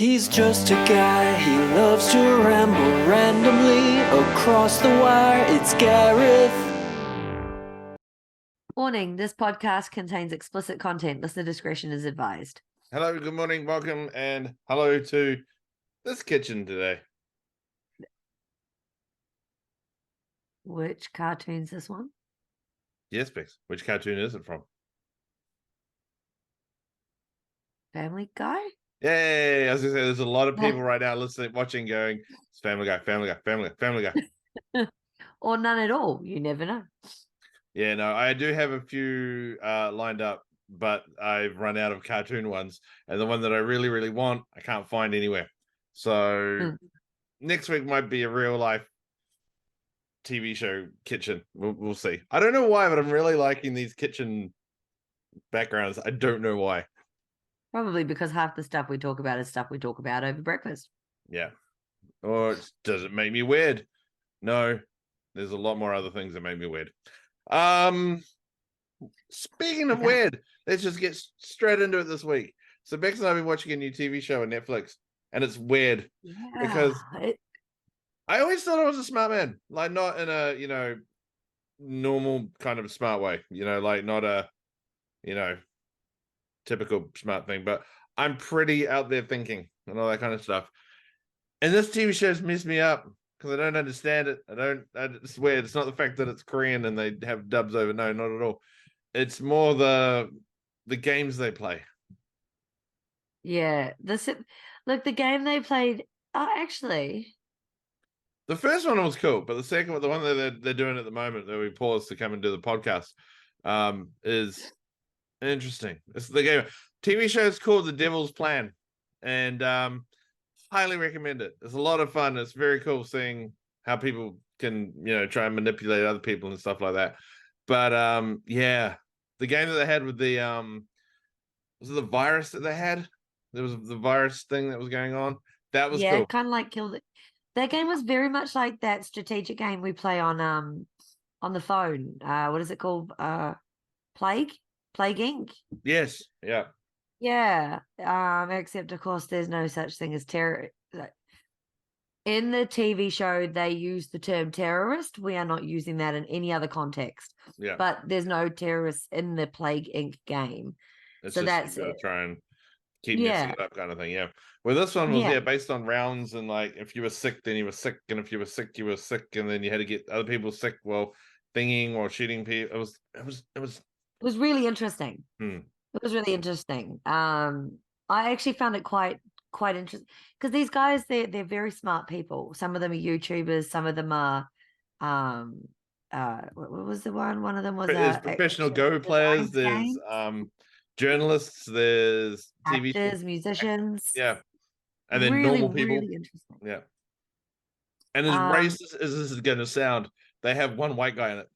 He's just a guy, he loves to ramble randomly across the wire. It's Gareth. Warning, this podcast contains explicit content. Listener discretion is advised. Hello, good morning, welcome, and hello to this kitchen today. Which cartoon's this one? Yes, Bex. Which cartoon is it from? Family Guy? Yay! I was going to say, there's a lot of people right now listening, watching, going, it's Family Guy, Family Guy, Family Guy, Family Guy. Or none at all. You never know. Yeah, no, I do have a few lined up, but I've run out of cartoon ones. And the one that I really, really want, I can't find anywhere. So next week might be a real life TV show kitchen. We'll see. I don't know why, but I'm really liking these kitchen backgrounds. I don't know why. Probably because half the stuff we talk about is stuff we talk about over breakfast. Yeah. Or does it make me weird? No. There's a lot more other things that make me weird. Speaking of weird, let's just get straight into it this week. So Bex and I have been watching a new TV show on Netflix, and it's weird because I always thought I was a smart man, like not in a, normal kind of smart way, like not a, typical smart thing, but I'm pretty out there thinking and all that kind of stuff. And this TV show's messed me up because I don't understand it. It's weird. It's not the fact that it's Korean and they have dubs over. No, not at all. It's more the games they play. Yeah. Look, the game they played, actually. The first one was cool, but the second one, the one that they're doing at the moment that we paused to come and do the podcast, is interesting. It's the game. TV show is called The Devil's Plan, and highly recommend it. It's a lot of fun. It's very cool seeing how people can, try and manipulate other people and stuff like that. But yeah, the game that they had with the was it the virus that they had? There was the virus thing that was going on. That was cool. Kind of like killed it. That game was very much like that strategic game we play on the phone. What is it called? Plague Inc. Yes. Yeah. Yeah. Except of course there's no such thing as terror. In the TV show, they use the term terrorist. We are not using that in any other context. Yeah. But there's no terrorists in the Plague Inc. game. It's so just that's you gotta try and keep Yeah. messing it up kind of thing. Yeah. Well, this one was Yeah. based on rounds, and like if you were sick, then you were sick, and if you were sick, you were sick, and then you had to get other people sick while thinking or shooting people. It was really interesting. Hmm. It was really interesting. I actually found it quite interesting because these guys, they're very smart people. Some of them are YouTubers. Some of them are, what was the one? One of them was there's professional Go players. There's journalists. There's TV actors, musicians. Yeah, and then really, normal people. Really interesting. Yeah, and as racist as this is going to sound, they have one white guy in it.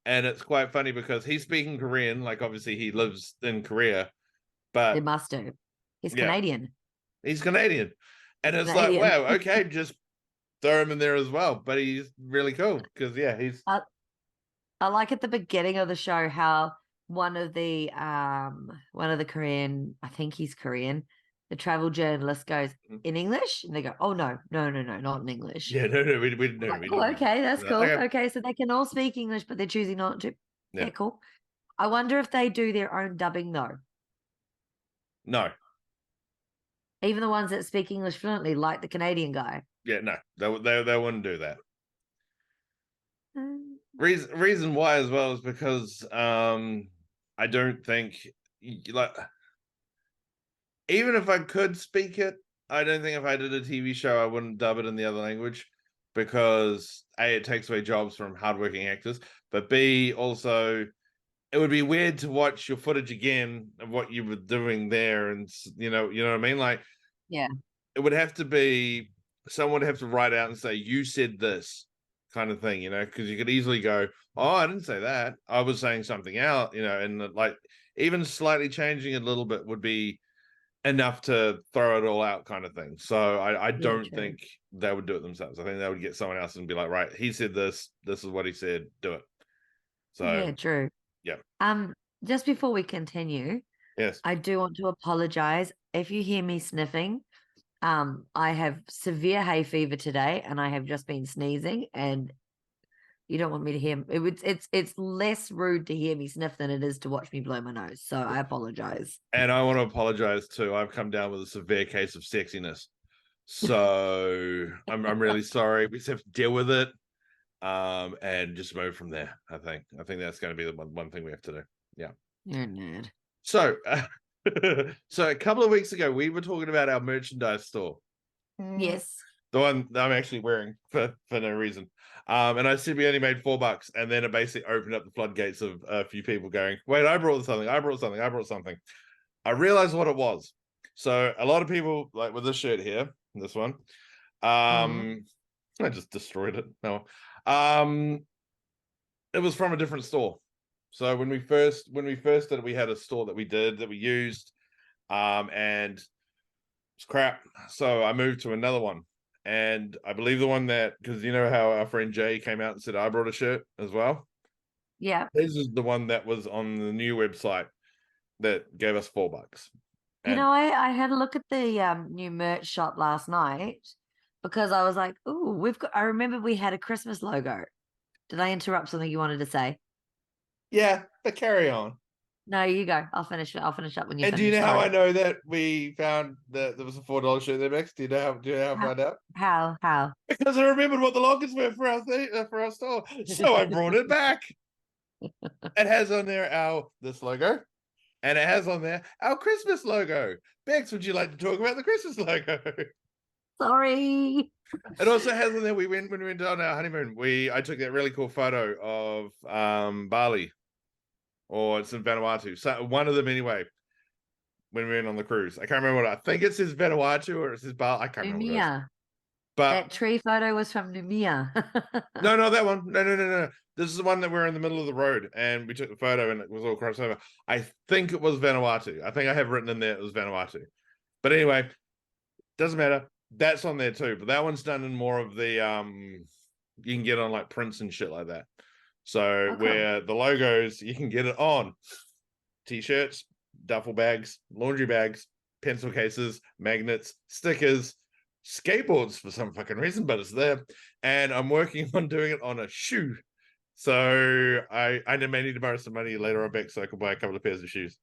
And it's quite funny because he's speaking Korean, like obviously he lives in Korea, but they must do. He's Canadian. He's Canadian. And it's like, wow, okay, just throw him in there as well. But he's really cool because he's I like at the beginning of the show how one of the Korean, I think he's Korean, the travel journalist goes, in English? And they go, oh, no, not in English. Yeah, no, we didn't know. Like, okay, that's cool. Okay, so they can all speak English, but they're choosing not to. Yeah, cool. I wonder if they do their own dubbing, though. No. Even the ones that speak English fluently, like the Canadian guy. Yeah, no, they wouldn't do that. Reason why as well is because I don't think, like, even if I could speak it, I don't think if I did a TV show, I wouldn't dub it in the other language because A, it takes away jobs from hardworking actors, but B, also, it would be weird to watch your footage again of what you were doing there, and you know what I mean? Like, yeah, it would have to be someone would have to write out and say, you said this kind of thing, because you could easily go, oh, I didn't say that. I was saying something else, and like even slightly changing it a little bit would be enough to throw it all out kind of thing. So I don't think they would do it themselves. I think they would get someone else and be like, right, he said this is what he said, do it. So yeah, true. Yeah. Just before we continue, yes, I do want to apologize if you hear me sniffing. I have severe hay fever today, and I have just been sneezing, and you don't want me to hear it's less rude to hear me sniff than it is to watch me blow my nose. So I apologize. And I want to apologize too. I've come down with a severe case of sexiness. So I'm really sorry. We just have to deal with it. And just move from there. I think that's going to be the one thing we have to do. Yeah. You're a nerd. So so a couple of weeks ago we were talking about our merchandise store. Yes. The one that I'm actually wearing for no reason. And I said we only made $4, and then it basically opened up the floodgates of a few people going, wait, I brought something. I realized what it was. So a lot of people, like with this shirt here, this one, I just destroyed it. No. It was from a different store. So when we first did it, we had a store that we used, and it's crap. So I moved to another one, and I believe the one that, because you know how our friend Jay came out and said I brought a shirt as well. Yeah. This is the one that was on the new website that gave us $4. You know, I had a look at the new merch shop last night because I was like, "Ooh, I remember we had a Christmas logo." Did I interrupt something you wanted to say? Yeah, but carry on. No, you go. I'll finish up when you And finish. do you know how Sorry. I know that we found that there was a $4 shirt there, Max? Do you know how I found out? How? Because I remembered what the logos were for our store, so I brought it back. It has on there this logo, and it has on there our Christmas logo. Bex, would you like to talk about the Christmas logo? Sorry. It also has on there, when we went on our honeymoon, I took that really cool photo of Bali, or it's in Vanuatu. So one of them anyway, when we went on the cruise. I can't remember what I think it says Vanuatu or it says Bali. I can't remember what it is. Numia. But That tree photo was from Numia. no, not that one. No. This is the one that we're in the middle of the road and we took the photo and it was all crossed over. I think it was Vanuatu. I think I have written in there it was Vanuatu. But anyway, doesn't matter. That's on there too. But that one's done in more of the you can get on like prints and shit like that. So where the logos, you can get it on t-shirts, duffel bags, laundry bags, pencil cases, magnets, stickers, skateboards for some fucking reason, but it's there. And I'm working on doing it on a shoe. So I may need to borrow some money later on back so I can buy a couple of pairs of shoes.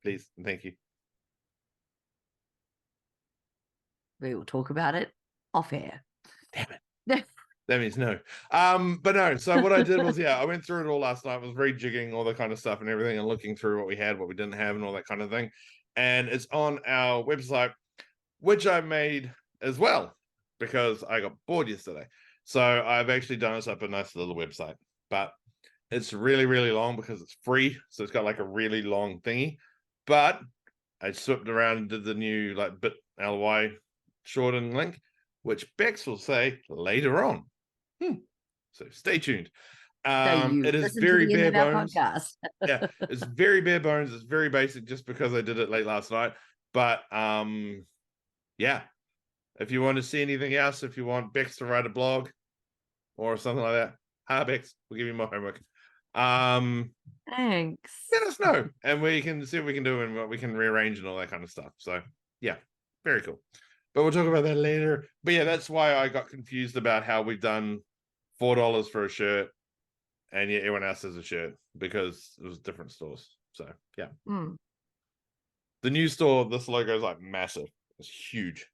Please and thank you. We will talk about it off air. Damn it. That means no. But no, so what I did was, I went through it all last night, was rejigging all the kind of stuff and everything and looking through what we had, what we didn't have and all that kind of thing. And it's on our website, which I made as well because I got bored yesterday. So I've actually done us up a nice little website, but it's really, really long because it's free. So it's got like a really long thingy, but I swept around and did the new like bit.ly shortened link, which Bex will say later on. So stay tuned. It is very bare bones. Yeah, it's very bare bones. It's very basic just because I did it late last night. But yeah, if you want to see anything else, if you want Bex to write a blog or something like that, hi Bex, we'll give you more homework. Thanks. Let us know and we can see what we can do and what we can rearrange and all that kind of stuff. So yeah, very cool. But we'll talk about that later. But yeah, that's why I got confused about how we've done $4 for a shirt and yet everyone else has a shirt because it was different stores. So yeah. The new store, this logo is like massive. It's huge.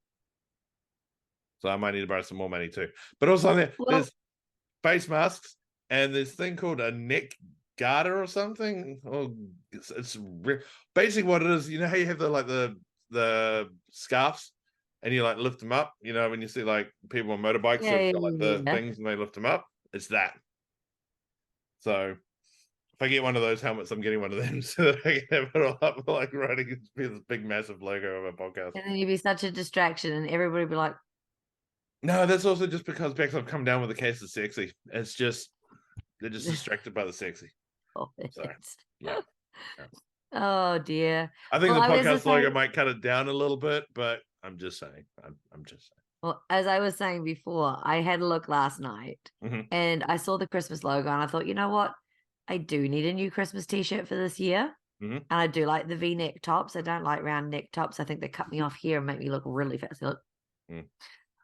So I might need to borrow some more money too. But also there's face masks and this thing called a neck garter or something. Oh, it's basically what it is. You know how you have the scarves and you like lift them up. You know when you see like people on motorbikes, they've got like the things and they lift them up. It's that. So if I get one of those helmets, I'm getting one of them so that I can have it all up like writing this big massive logo of a podcast. And then you'd be such a distraction, and everybody would be like, "No, that's also just because Bex, I've come down with a case of sexy. It's just they're just distracted by the sexy." So yeah. Oh dear. I think the podcast logo might cut it down a little bit, but I'm just saying. I'm just saying. Well, as I was saying before, I had a look last night and I saw the Christmas logo and I thought, you know what? I do need a new Christmas t-shirt for this year. Mhm. And I do like the V-neck tops. I don't like round neck tops. I think they cut me off here and make me look really fat. Look. Mm.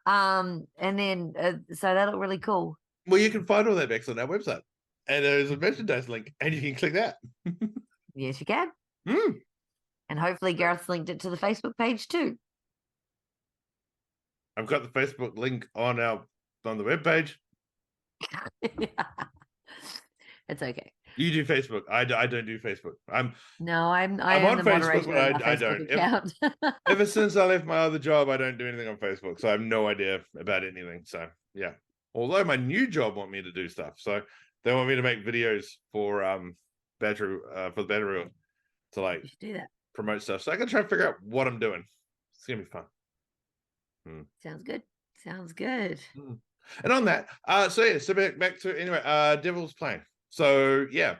And then so that looked really cool. Well, you can find all that Bex on our website, and there's a merchandise link, and you can click that. Yes, you can. Mm. And hopefully Gareth's linked it to the Facebook page too. I've got the Facebook link on the webpage. It's okay. You do Facebook. I don't do Facebook. I'm I'm on on the Facebook, moderator but of our I Facebook don't. account. Ever since I left my other job, I don't do anything on Facebook, so I have no idea about anything. So yeah. Although my new job want me to do stuff, so they want me to make videos for battery for the battery wheel to like You should do that. promote stuff. So I can try and figure out what I'm doing. It's gonna be fun. Sounds good. Sounds good. And on that, so back to anyway, Devil's Plane. So yeah,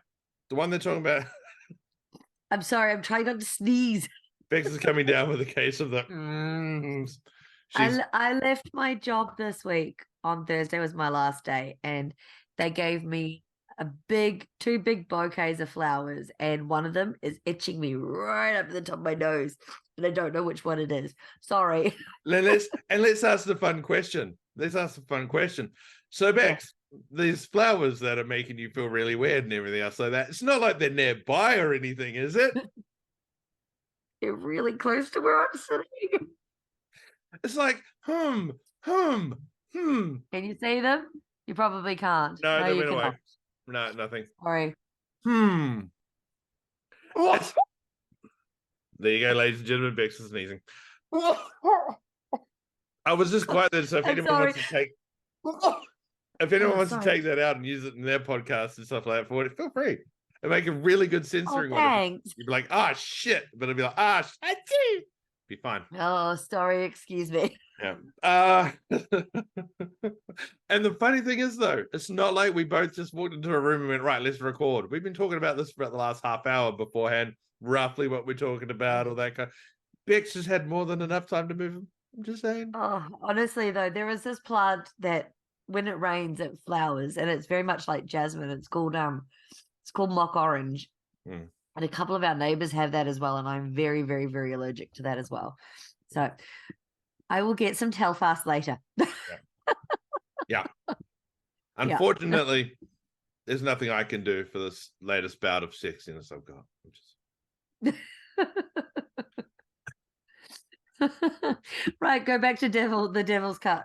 the one they're talking about. I'm sorry, I'm trying not to sneeze. Bex is coming down with a case of the. I left my job this week. On Thursday was my last day, and they gave me two big bouquets of flowers, and one of them is itching me right up to the top of my nose, and I don't know which one it is. Sorry. Let's ask the fun question. So Bex, these flowers that are making you feel really weird and everything else like that, it's not like they're nearby or anything, is it? They're really close to where I'm sitting. It's like, Can you see them? You probably can't. No, they you went away. cannot. No, nothing. Sorry. What? There you go, ladies and gentlemen. Bex is sneezing. I was just quiet there, so if anyone wants to take, that out and use it in their podcast and stuff like that for it, feel free. And make a really good censoring one. Thanks. You'd be like, shit, but it'd be like, be fine. Oh, sorry. Excuse me. Yeah. And the funny thing is, though, it's not like we both just walked into a room and went, right, let's record. We've been talking about this for about the last half hour beforehand, roughly what we're talking about, all that kind. Bex just had more than enough time to move them. I'm just saying. Oh, honestly, though, there is this plant that when it rains, it flowers, and it's very much like jasmine. It's called mock orange. And a couple of our neighbors have that as well, and I'm very, very, very allergic to that as well. So I will get some Telfast later. Yeah. Unfortunately, there's nothing I can do for this latest bout of sexiness I've got. Right, go back to the Devil's Cut.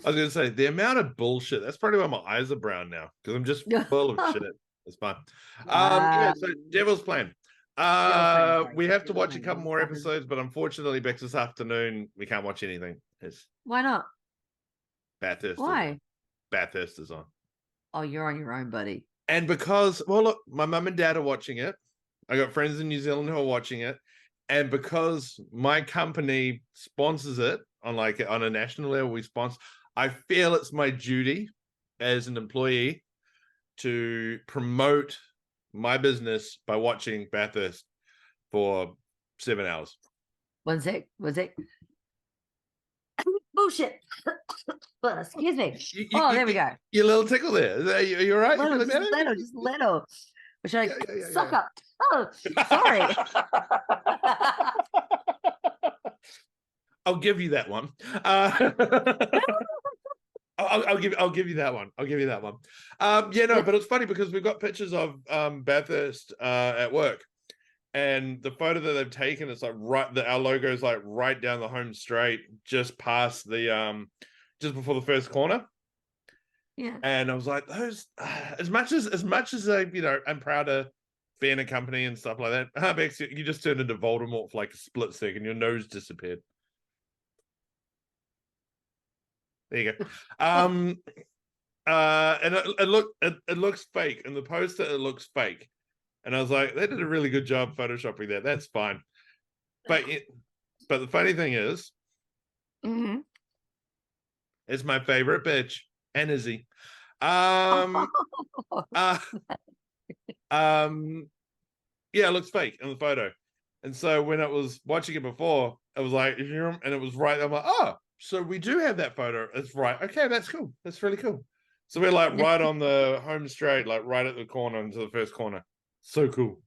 I was going to say, the amount of bullshit, that's probably why my eyes are brown now, because I'm just full of shit. It's fine. So Devil's Plan. We have to watch a couple more episodes, but unfortunately, Bex, this afternoon, we can't watch anything. Why not? Bathurst. Why? Bathurst is on. Oh, you're on your own, buddy. And because, well, look, my mum and dad are watching it. I got friends in New Zealand who are watching it. And because my company sponsors it on a national level, I feel it's my duty as an employee to promote my business by watching Bathurst for 7 hours. One sec. Bullshit. Excuse me. There we go. Your little tickle there. Are you all right? Just little. Which I suck up. Oh, sorry. I'll give you that one. I'll give you that one. But it's funny because we've got pictures of Bathurst at work, and the photo that they've taken, it's like our logo is like right down the home straight, just past the just before the first corner. Yeah. And I was like, those as much as I'm proud to be in a company and stuff like that. Bex, you just turned into Voldemort for like a split second. Your nose disappeared. There you go. And it looks fake. In the poster, it looks fake. And I was like, they did a really good job photoshopping that. That's fine. But the funny thing is, it's my favorite bitch, and Izzy. Yeah, it looks fake in the photo. And so when I was watching it before, I was like, and it was right. I'm like, oh, so we do have that photo. It's right. Okay, that's cool. That's really cool. So we're like right on the home straight, like right at the corner into the first corner. So cool.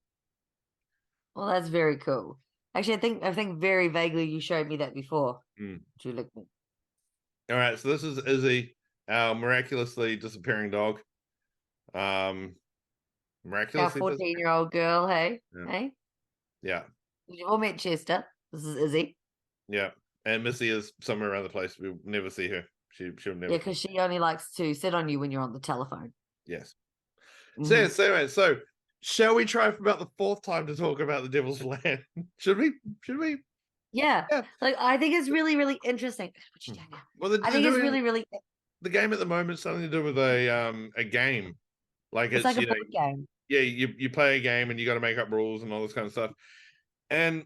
Well, that's very cool. Actually, I think very vaguely you showed me that before. Mm. Julie. All right, so this is Izzy, our miraculously disappearing dog. Our Miraculously disappearing. 14-year-old girl, hey? Yeah. Hey? Yeah, You've all met Chester. This is Izzy. yeah. And Missy is somewhere around the place. We'll never see her. She'll never Yeah, come. because she only likes to sit on you when you're on the telephone. Yes. Mhm. So shall we try for about the fourth time to talk about the Devil's Land? Should we? Should we? Yeah. Yeah. Like, I think it's really, really interesting. What you doing now? Well, they're I think it's doing really, really, the game at the moment. Something to do with a game. Like it's it's like a board game. yeah, you play a game and you got to make up rules and all this kind of stuff. And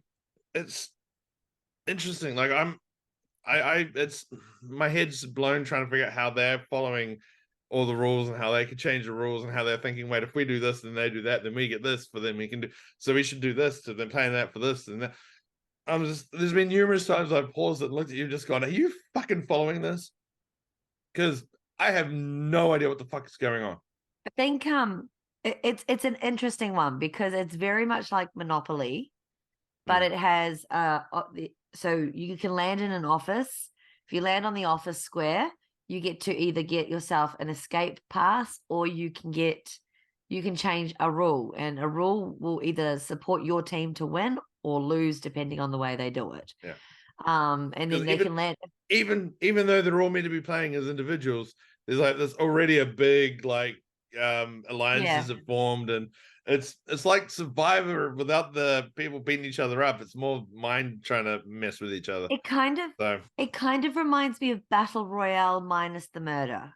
it's interesting. Like it's my head's blown trying to figure out how they're following all the rules and how they can change the rules and how they're thinking, wait, if we do this, then they do that, then we get this for them. We can do so. We should do this to them, playing that for this and that. There's been numerous times I've paused and looked at you, and just gone, are you fucking following this? Because I have no idea what the fuck is going on. I think it's an interesting one because it's very much like Monopoly, but it has so you can land in an office. If you land on the office square, you get to either get yourself an escape pass or you can change a rule, and a rule will either support your team to win or lose depending on the way they do it. Yeah. And then they can land. Even though they're all meant to be playing as individuals, there's already a big alliances have formed, and it's like Survivor without the people beating each other up. It's more mind trying to mess with each other. It kind of reminds me of Battle Royale minus the murder.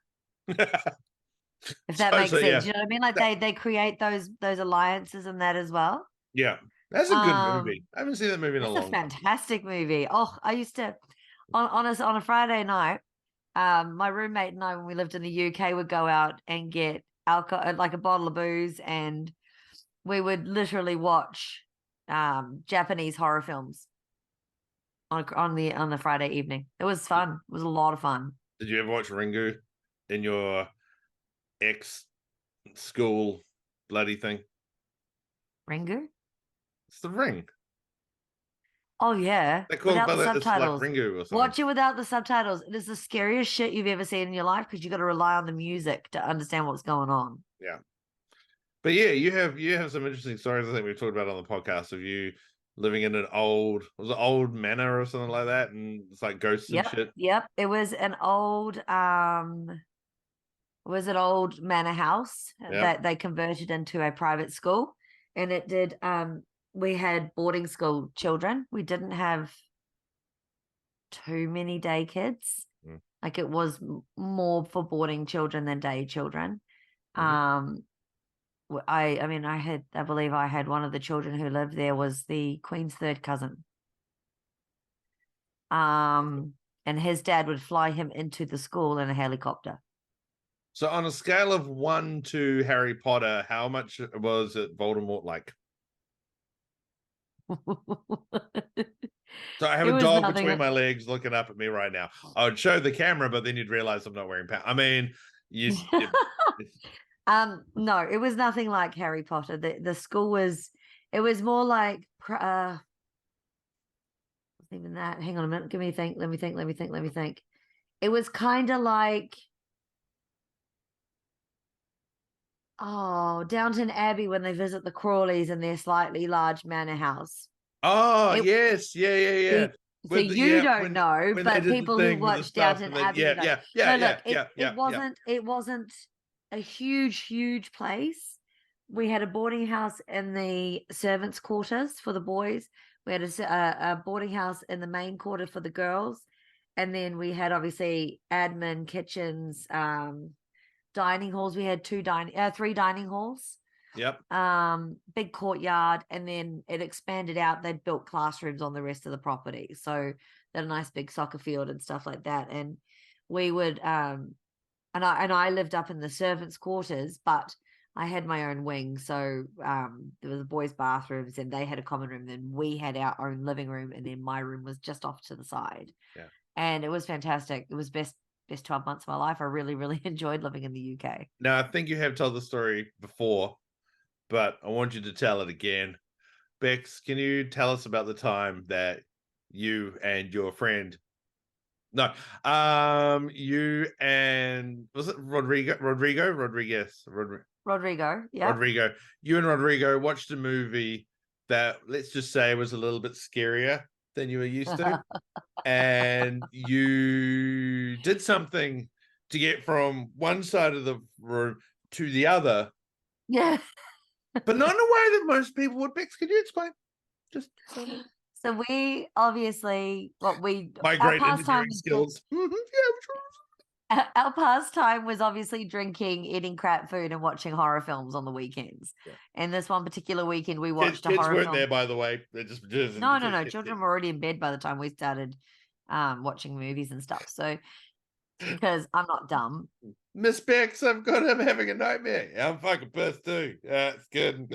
If that makes sense. Yeah. You know what I mean? Like they create those alliances and that as well. Yeah. That's a good movie. I haven't seen that movie in a long time. It's a fantastic movie. Oh, I used to on a Friday night, my roommate and I, when we lived in the UK, would go out and get alcohol, like a bottle of booze, and we would literally watch Japanese horror films on the Friday evening. It was fun. It was a lot of fun. Did you ever watch Ringu in your ex school bloody thing? Ringu? It's The Ring. Oh yeah, without the subtitles. Like Ringu or something. Watch it without the subtitles. It is the scariest shit you've ever seen in your life because you got to rely on the music to understand what's going on. Yeah, but yeah, you have some interesting stories. I think we've talked about on the podcast of you living in an old manor or something like that, and it's like ghosts and shit. Yep, it was an old manor house that they converted into a private school, and it did we had boarding school children. We didn't have too many day kids. Like it was more for boarding children than day children. I believe I had one of the children who lived there was the Queen's third cousin. And his dad would fly him into the school in a helicopter. So on a scale of 1 to Harry Potter, how much was it Voldemort like? So I have a dog between my legs looking up at me right now. I would show the camera, but then you'd realize I'm not wearing pants. I mean, no, it was nothing like Harry Potter. The school was more like even that. Hang on a minute. Let me think. It was kind of like Downton Abbey when they visit the Crawleys in their slightly large manor house. Oh, yes. Yeah. So you don't know, but people who watch Downton Abbey know. It wasn't a huge place. We had a boarding house in the servants' quarters for the boys. We had a boarding house in the main quarter for the girls. And then we had obviously admin, kitchens, dining halls. We had 3 dining halls. Yep. Big courtyard, and then it expanded out. They'd built classrooms on the rest of the property, so they had a nice big soccer field and stuff like that. And we would and I lived up in the servants' quarters, but I had my own wing. So there was the boys' bathrooms, and they had a common room. Then we had our own living room, and then my room was just off to the side. Yeah, and it was fantastic. It was best 12 months of my life. I really enjoyed living in the UK. Now I think you have told the story before, but I want you to tell it again Bex, can you tell us about the time that you and your friend, no, you and, was it Rodriguez, Rodrigo. Yeah. Rodrigo, you and Rodrigo watched a movie that, let's just say, was a little bit scarier than you were used to, and you did something to get from one side of the room to the other, Yeah. but not in a way that most people would. Bex, could you explain? Just So we obviously my our great pastime engineering was skills. Yeah, our pastime was obviously drinking, eating crap food, and watching horror films on the weekends. Yeah. And this one particular weekend, we kids, watched a kids horror weren't film. there, by the way. They're just No. Children were already in bed by the time we started watching movies and stuff. So because I'm not dumb. Miss Bex, I'm having a nightmare. I'm fucking pissed too. Yeah, it's good.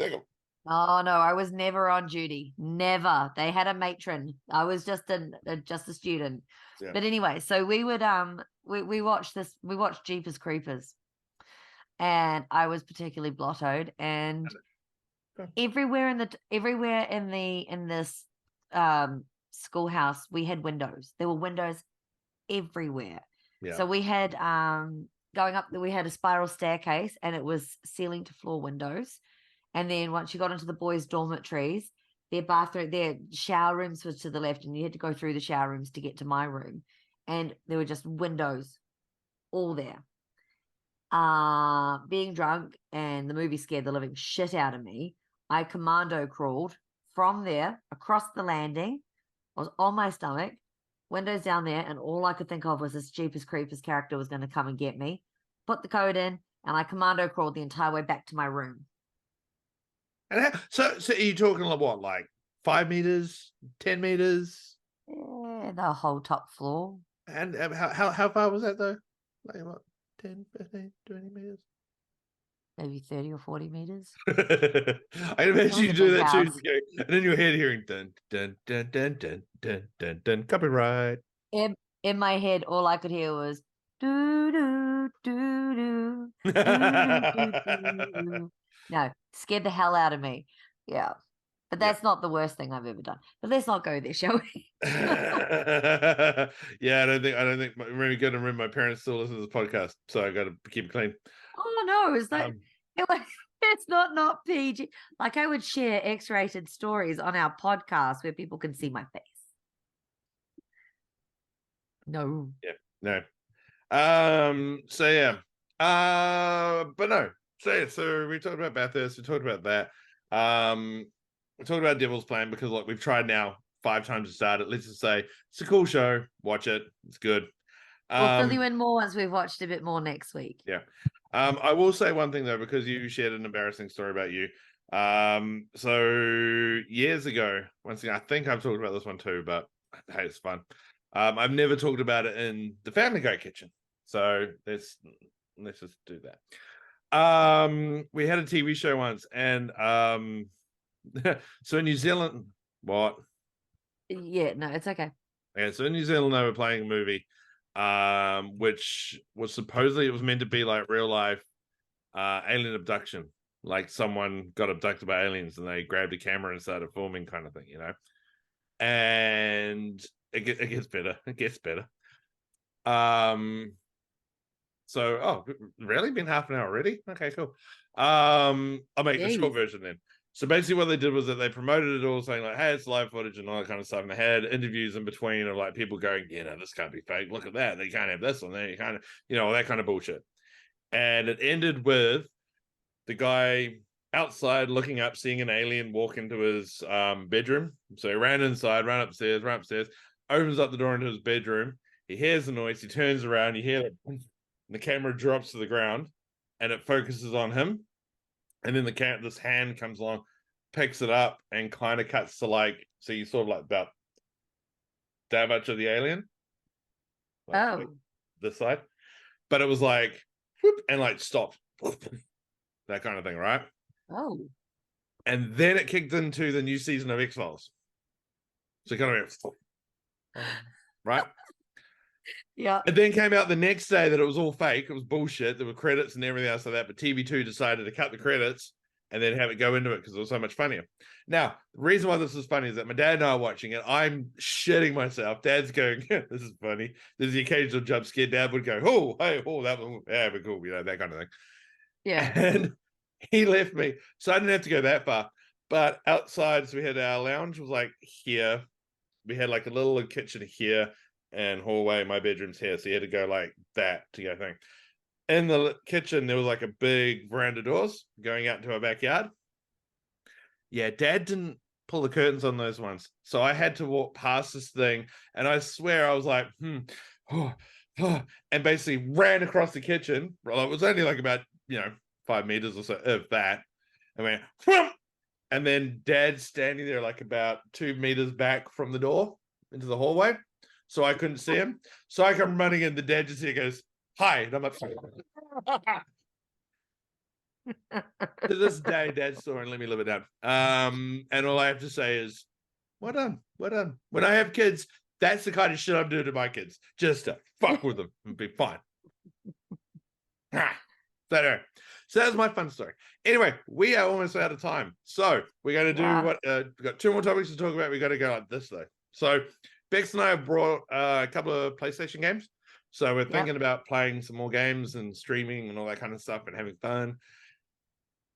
Oh no, I was never on duty. Never. They had a matron. I was just a student. Yeah. But anyway, so we would we watched Jeepers Creepers. And I was particularly blottoed, and everywhere in this schoolhouse we had windows. There were windows everywhere. Yeah. So we had going up we had a spiral staircase, and it was ceiling to floor windows. And then once you got into the boys' dormitories, their shower rooms was to the left, and you had to go through the shower rooms to get to my room. And there were just windows all there. Being drunk and the movie scared the living shit out of me, I commando crawled from there across the landing. I was on my stomach, windows down there, and all I could think of was this Jeepers Creepers character was going to come and get me. Put the code in, and I commando crawled the entire way back to my room. And so are you talking like what, like 5 meters, 10 meters? Yeah, the whole top floor. And how far was that though? Like what, 10, 15, 20 meters? Maybe 30 or 40 meters. I can imagine you a do big that too. house. And in your head hearing dun dun dun dun dun dun dun dun, copyright. In my head, all I could hear was doo doo doo doo doo doo doo. No, scared the hell out of me. Yeah. But that's not the worst thing I've ever done. But let's not go there, shall we? Yeah, I don't think really good to remember my parents still listen to this podcast, so I gotta keep it clean. Oh no, it's like it's not PG. Like I would share X-rated stories on our podcast where people can see my face. No. Yeah, no. So yeah. But no. So yeah, so we talked about Bathurst, we talked about that. We talked about Devil's Plan because like we've tried now 5 times to start it. Let's just say it's a cool show. Watch it. It's good. We'll fill you in more once we've watched a bit more next week. Yeah. I will say one thing though, because you shared an embarrassing story about you. So years ago, once again, I think I've talked about this one too, but hey, it's fun. I've never talked about it in the Family Guy kitchen. So let's just do that. We had a TV show once, and so in New Zealand, what? Yeah, no, it's okay. Yeah, so in New Zealand they were playing a movie, which was supposedly it was meant to be like real life alien abduction. Like someone got abducted by aliens and they grabbed a camera and started filming, kind of thing, you know. And it gets better. It gets better. So really been half an hour already? Okay, cool. I'll make the short version then. So basically what they did was that they promoted it all saying like, hey, it's live footage and all that kind of stuff. And they had interviews in between of like people going, you know, this can't be fake. Look at that. They can't have this on there. You can't, you know, that kind of bullshit. And it ended with the guy outside looking up, seeing an alien walk into his bedroom. So he ran inside, ran upstairs, opens up the door into his bedroom. He hears the noise. He turns around. You hear the camera drops to the ground and it focuses on him. And then this hand comes along, picks it up, and kind of cuts to like, so you sort of like about that much of the alien. Like this side. But it was like, whoop, and like stopped. That kind of thing, right? Oh. And then it kicked into the new season of X-Files. So kind of, right? Yeah. It then came out the next day that it was all fake. It was bullshit. There were credits and everything else like that. But TV2 decided to cut the credits and then have it go into it because it was so much funnier. Now, the reason why this is funny is that my dad and I are watching it. I'm shitting myself. Dad's going, this is funny. There's the occasional jump scare. Dad would go, oh, hey, oh, that was, yeah, but cool, that kind of thing. Yeah. And he left me. So I didn't have to go that far. But outside, so we had our lounge was like here. We had like a little kitchen here and hallway. My bedroom's here. So you had to go like that to go thing. In the kitchen, there was like a big veranda doors going out into our backyard. Yeah, Dad didn't pull the curtains on those ones. So I had to walk past this thing. And I swear I was like, and basically ran across the kitchen. Well, it was only like about, 5 meters or so of that. I went, whoom! And then Dad's standing there like about 2 meters back from the door into the hallway. So I couldn't see him. So I come running in. The Dad just here goes, hi. And I'm like, to this day, Dad still won't let me live it down. And all I have to say is, well done. Well done. When I have kids, that's the kind of shit I'm doing to my kids. Just to fuck with them and be fine. So that's my fun story. Anyway, we are almost out of time. So we're going to do we've got 2 more topics to talk about. We got to go like this though. So Bex and I have brought a couple of PlayStation games. So we're thinking about playing some more games and streaming and all that kind of stuff and having fun.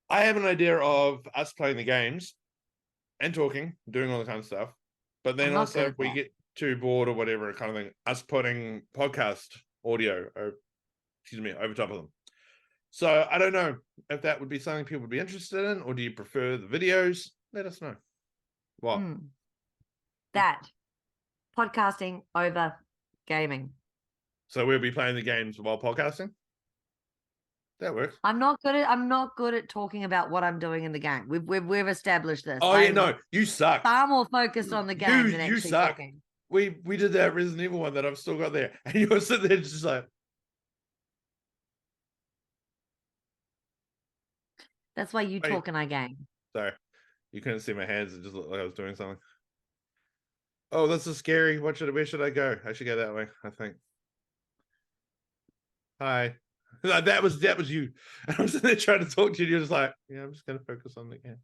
I have an idea of us playing the games and talking, doing all the kind of stuff. But then also if we get too bored or whatever kind of thing, us putting podcast audio over top of them. So I don't know if that would be something people would be interested in, or do you prefer the videos? Let us know. What? That podcasting over gaming. So we'll be playing the games while podcasting. That works. I'm not good at talking about what I'm doing in the game. We've established this. Oh yeah, no, you suck. Far more focused on the game than actually suck. talking. We did that Resident Evil one that I've still got there, and you were sitting there just like. That's why you talk and I game. Sorry, you couldn't see my hands. It just looked like I was doing something. Oh, this is scary. Where should I go? I should go that way, I think. Hi. That was you. I was sitting there trying to talk to you. And you're just like, yeah, I'm just going to focus on the game.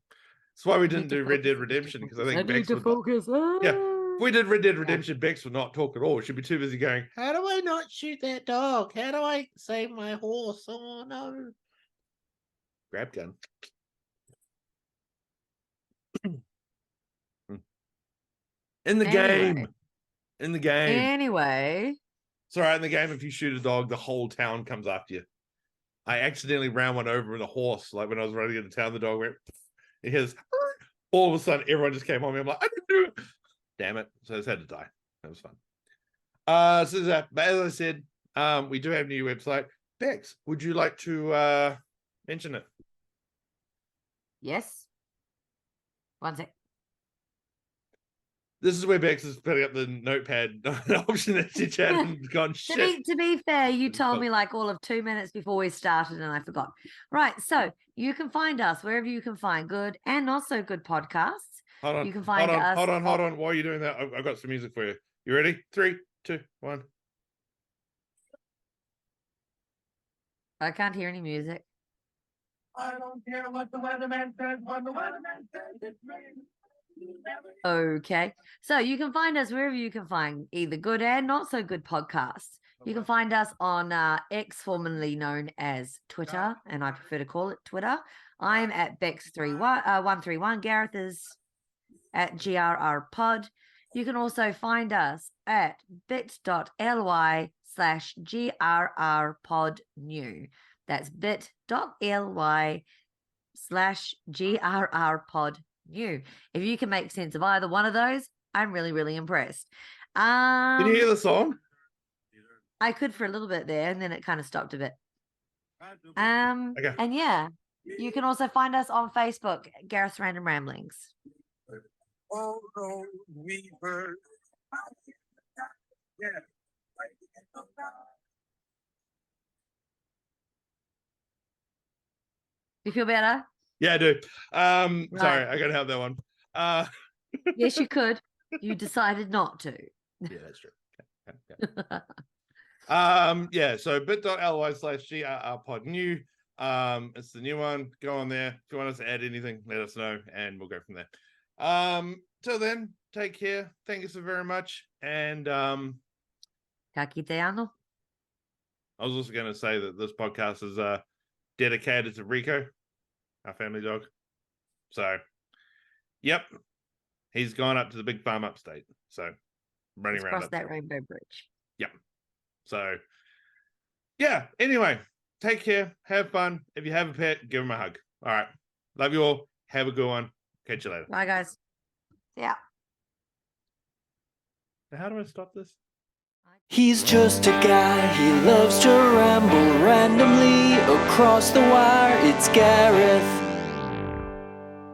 That's why we didn't do Red Dead Redemption, because I think Bex would focus. Yeah, if we did Red Dead Redemption, Bex would not talk at all. She'd be too busy going, how do I not shoot that dog? How do I save my horse? Oh no. Grab gun. In the game. Anyway. It's all right in the game. If you shoot a dog, the whole town comes after you. I accidentally ran one over with a horse. Like when I was running into town, the dog went, it has, all of a sudden, everyone just came on me. I'm like, I didn't do it. Damn it. So I just had to die. That was fun. So that, but as I said, we do have a new website. Bex, would you like to mention it? Yes. One sec. This is where Bex is putting up the notepad option that she chat and gone shit. To be fair, you told me like all of 2 minutes before we started and I forgot. Right. So you can find us wherever you can find good and not so good podcasts. Hold on. You can find us. Hold on. While you're doing that, I've got some music for you. You ready? 3, 2, 1. I can't hear any music. I don't care what the weatherman says. When the weatherman says it's rain. Okay. So you can find us wherever you can find either good and not so good podcasts. You can find us on X, formerly known as Twitter, and I prefer to call it Twitter. I'm at Bex131. Gareth is at GRRPOD. You can also find us at bit.ly/GRRPodnew. That's bit.ly/GRRPodnew. If you can make sense of either one of those, I'm really, really impressed. Can you hear the song? I could for a little bit there, and then it kind of stopped a bit. Okay. And yeah, you can also find us on Facebook, Gareth's Random Ramblings. You feel better? Yeah, I do. Right. Sorry, I gotta have that one. Yes, you could. You decided not to. Yeah, that's true. Okay. Yeah, so bit.ly/GRRPodnew. It's the new one. Go on there. If you want us to add anything, let us know, and we'll go from there. Till then, take care. Thank you so very much. And Ka kite ano? I was also going to say that this podcast is dedicated to Rico, our family dog. So, yep, he's gone up to the big farm upstate. So, running Let's around cross up that there. rainbow bridge. Yep. So, yeah. Anyway, take care. Have fun. If you have a pet, give him a hug. All right. Love you all. Have a good one. Catch you later. Bye, guys. Yeah. How do I stop this? He's just a guy, he loves to ramble randomly across the wire. It's Gareth.